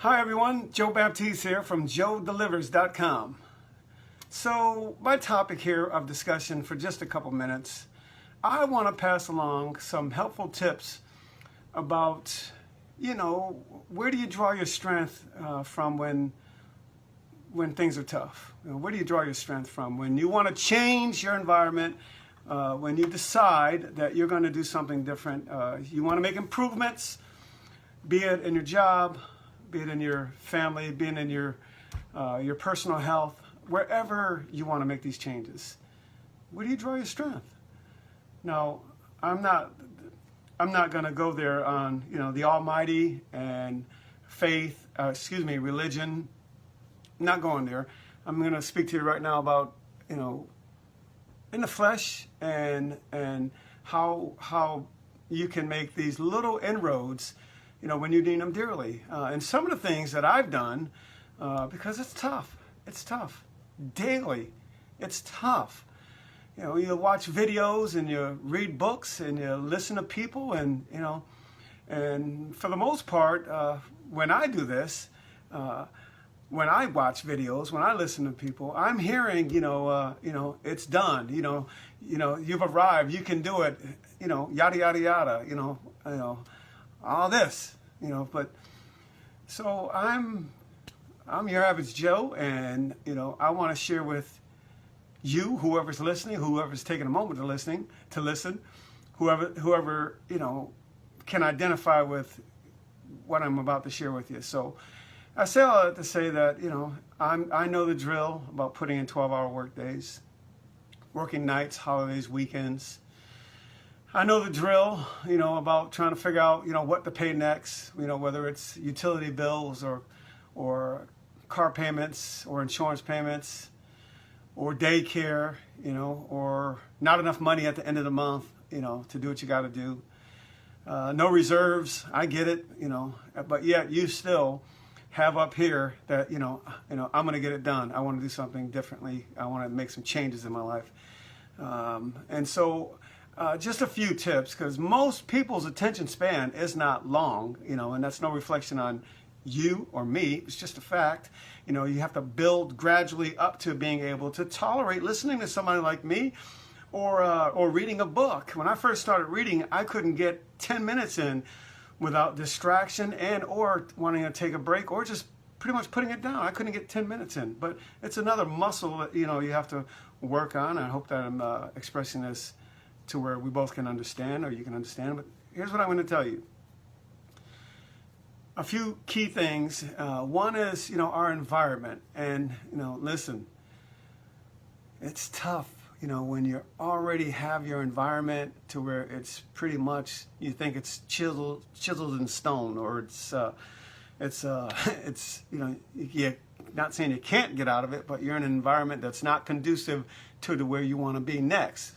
Hi everyone, Joe Baptiste here from joedelivers.com. So my topic here of discussion for just a couple minutes, I want to pass along some helpful tips about, where do you draw your strength from when things are tough? Where do you draw your strength from? When you want to change your environment, when you decide that you're going to do something different, you want to make improvements, be it in your job, be it in your family, be it in your personal health, wherever you want to make these changes. Where do you draw your strength? Now, I'm not going to go there on the Almighty and faith, religion. I'm not going there. I'm going to speak to you right now about in the flesh and how you can make these little inroads when you need them dearly. And some of the things that I've done, because it's tough. It's tough. Daily. It's tough. You watch videos and you read books and you listen to people and for the most part, when I do this, when I watch videos, when I listen to people, I'm hearing, it's done, you've arrived, you can do it, yada, yada, yada, all this, but so I'm your average Joe, and I want to share with you, whoever's listening, whoever's taking a moment to listen, whoever can identify with what I'm about to share with you. So I say all that to say that I know the drill about putting in 12-hour work days, working nights, holidays, weekends. I know the drill, about trying to figure out, what to pay next, whether it's utility bills or car payments or insurance payments or daycare, or not enough money at the end of the month, to do what you got to do. No reserves, I get it, but yet you still have up here that, I'm going to get it done. I want to do something differently. I want to make some changes in my life. And so just a few tips, because most people's attention span is not long, and that's no reflection on you or me. It's just a fact. You have to build gradually up to being able to tolerate listening to somebody like me or reading a book. When I first started reading, I couldn't get 10 minutes in without distraction and or wanting to take a break or just pretty much putting it down. I couldn't get 10 minutes in. But it's another muscle that you have to work on. I hope that I'm expressing this to where we both can understand, or you can understand. But here's what I'm going to tell you. A few key things. One is, our environment. And, listen, it's tough, when you already have your environment to where it's pretty much, you think it's chiseled in stone, or you're not saying you can't get out of it, but you're in an environment that's not conducive to where you want to be next.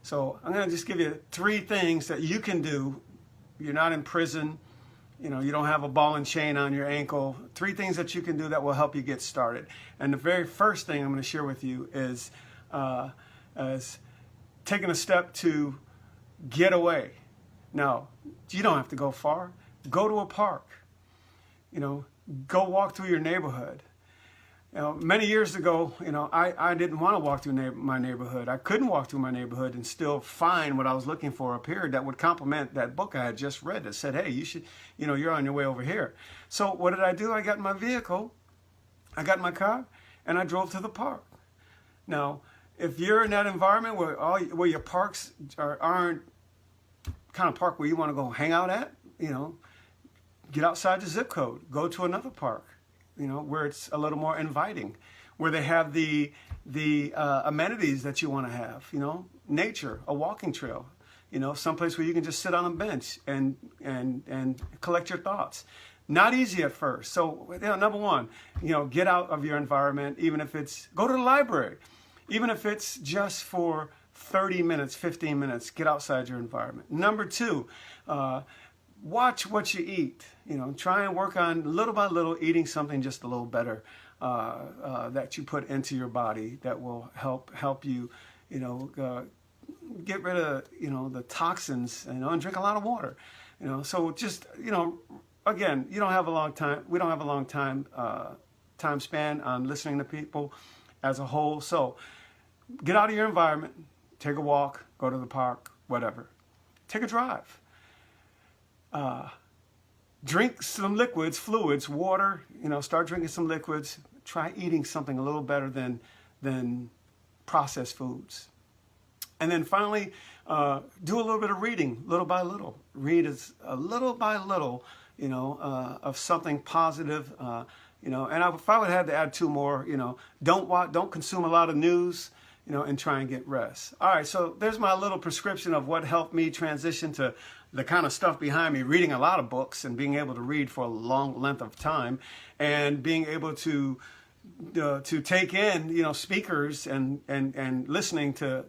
So I'm going to just give you 3 things that you can do. You're not in prison. You don't have a ball and chain on your ankle. 3 things that you can do that will help you get started. And the very first thing I'm going to share with you is taking a step to get away. Now, you don't have to go far. Go to a park. Go walk through your neighborhood. Many years ago, I didn't want to walk through my neighborhood. I couldn't walk through my neighborhood and still find what I was looking for up here that would complement that book I had just read that said, hey, you should, you're on your way over here. So what did I do? I got in my vehicle, I got in my car, and I drove to the park. Now, if you're in that environment where your parks aren't kind of park where you want to go hang out at, get outside the zip code, go to another park. Where it's a little more inviting, where they have the amenities that you want to have, nature, a walking trail, someplace where you can just sit on a bench and collect your thoughts. Not easy at first. So, number one, get out of your environment, even if it's, go to the library, even if it's just for 30 minutes, 15 minutes, get outside your environment. Number 2, watch what you eat. Try and work on little by little eating something just a little better that you put into your body that will help you, get rid of the toxins, and drink a lot of water. So just again, you don't have a long time. We don't have a long time span on listening to people as a whole. So get out of your environment, take a walk, go to the park, whatever. Take a drive. Drink some liquids, fluids, water. Start drinking some liquids. Try eating something a little better than processed foods. And then finally, do a little bit of reading, little by little. Read is a little by little, of something positive. And if I would have to add two more, don't consume a lot of news, and try and get rest. All right, so there's my little prescription of what helped me transition to the kind of stuff behind me, reading a lot of books and being able to read for a long length of time, and being able to take in, speakers and listening to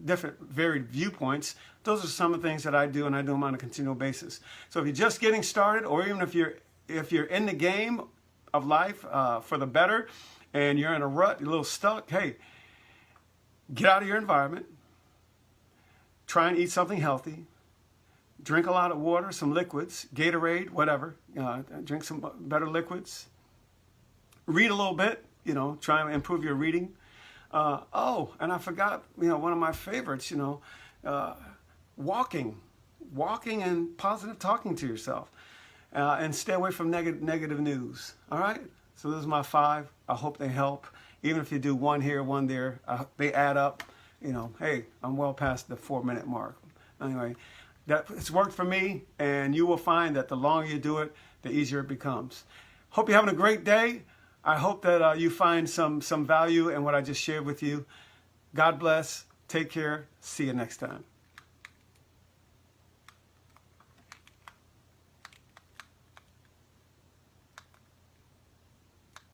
different varied viewpoints. Those are some of the things that I do, and I do them on a continual basis. So if you're just getting started, or even if you're in the game of life for the better, and you're in a rut, you're a little stuck, hey, get out of your environment. Try and eat something healthy. Drink a lot of water, some liquids, Gatorade, whatever. Drink some better liquids. Read a little bit, try and improve your reading. And I forgot, one of my favorites, walking and positive talking to yourself, and stay away from negative news. All right. So those are my 5. I hope they help. Even if you do one here, one there, they add up. Hey, I'm well past the 4-minute mark. Anyway, it's worked for me, and you will find that the longer you do it, the easier it becomes. Hope you're having a great day. I hope that you find some value in what I just shared with you. God bless. Take care. See you next time.